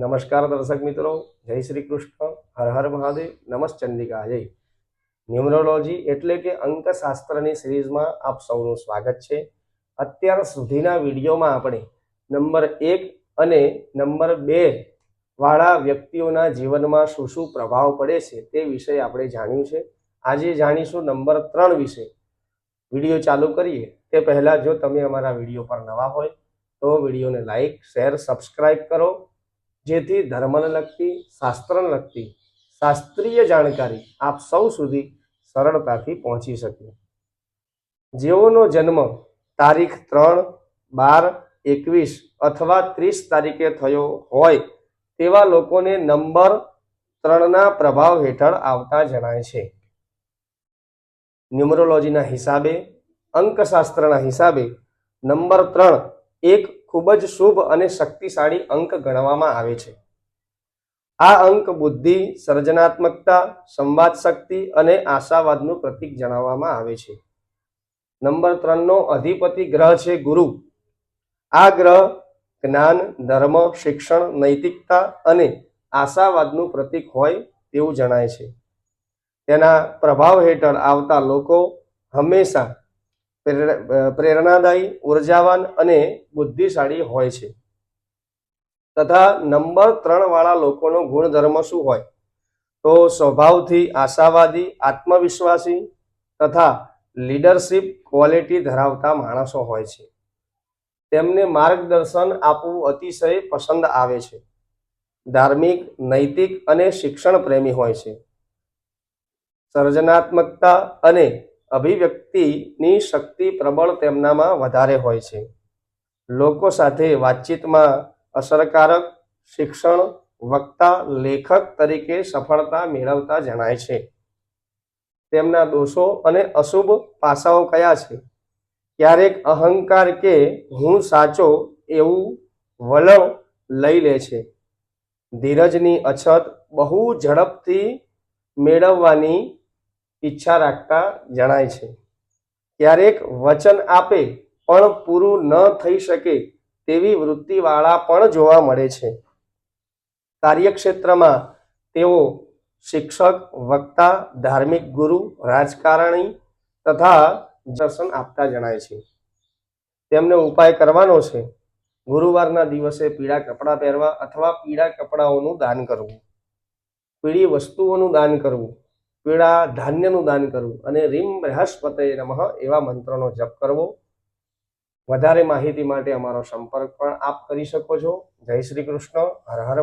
નમસ્કાર દર્શક મિત્રો, જય શ્રી કૃષ્ણ, હર હર મહાદેવ, નમસ્ચંડિકા જય. ન્યુમરોલોજી એટલે કે અંકશાસ્ત્રની સિરીઝમાં આપ સૌનું સ્વાગત છે. અત્યાર સુધીના વિડીયોમાં આપણે નંબર 1 અને નંબર 2 વાળા વ્યક્તિઓના જીવનમાં શું શું પ્રભાવ પડે છે તે વિષય આપણે જાણ્યું છે. આજે જાણીશું નંબર 3 વિશે. વિડીયો ચાલુ કરીએ તે પહેલા જો તમે અમારા વિડીયો પર નવા હોય તો વિડીયોને લાઈક, શેર, સબસ્ક્રાઇબ કરો, જેથી ધર્મને લગતી, શાસ્ત્રને લગતી શાસ્ત્રીય જાણકારી આપ સૌ સુધી સરળતાથી પહોંચી શકે. જેઓનો જન્મ તારીખ 3, 12, 21 અથવા 30 તારીખે થયો હોય તેવા લોકોને નંબર 3ના પ્રભાવ હેઠળ આવતા જણાય છે. ન્યુમરોલોજીના હિસાબે, અંકશાસ્ત્રના હિસાબે નંબર 3 એક ખૂબ જ શુભ અને શક્તિશાળી અંક ગણવામાં આવે છે. આ અંક બુદ્ધિ, સર્જનાત્મકતા, સંવાદ શક્તિ અને આશાવાદનું પ્રતીક જણાવવામાં આવે છે. નંબર 3નો અધિપતિ ગ્રહ છે ગુરુ. આ ગ્રહ જ્ઞાન, ધર્મ, શિક્ષણ, નૈતિકતા અને આશાવાદનું પ્રતીક હોય તેવું જણાય છે. તેના પ્રભાવ હેઠળ આવતા લોકો હંમેશા પ્રેરણાદાયી, ઉર્જાવાન અને બુદ્ધિશાળી હોય છે. તથા નંબર 3 વાળા લોકોનો ગુણધર્મ શું હોય તો સ્વભાવથી આશાવાદી, આત્મવિશ્વાસી તથા લીડરશિપ ક્વોલિટી ધરાવતા માણસો હોય છે. તેમને માર્ગદર્શન આપવું અતિશય પસંદ આવે છે. ધાર્મિક, નૈતિક અને શિક્ષણ પ્રેમી હોય છે. સર્જનાત્મકતા અને અભિવ્યક્તિની શક્તિ પ્રબળ તેમનામાં વધારે હોય છે. લોકો સાથે વાતચીતમાં અસરકારક, શિક્ષણ, વક્તા, લેખક તરીકે સફળતા મેળવતા જણાય છે. તેમના દોષો અને અશુભ પાસાઓ કયા છે? ક્યારેક અહંકાર કે હું સાચો એવું વલણ લઈ લે છે. ધીરજની અછત, બહુ ઝડપથી મેળવવાની ઈચ્છા રાખતા જણાય છે. ક્યારેક વચન આપે પણ પૂરું ન થઈ શકે તેવી વૃત્તિવાળા પણ જોવા મળે છે. કાર્યક્ષેત્રમાં તેઓ શિક્ષક, વક્તા, ધાર્મિક ગુરુ, રાજકારણી તથા દર્શન આપતા જણાય છે. તેમને ઉપાય કરવાનો છે ગુરુવારના દિવસે પીળા કપડાં પહેરવા અથવા પીળા કપડાઓનું દાન કરવું, પીળી વસ્તુઓનું દાન કરવું, પીળા ધાન્યનું દાન કરવું અને રીમ બૃહસ્પતય નમઃ એવા મંત્રનો જપ કરવો. વધારે માહિતી માટે અમારો સંપર્ક પણ આપ કરી શકો છો. જય શ્રી કૃષ્ણ, હર હર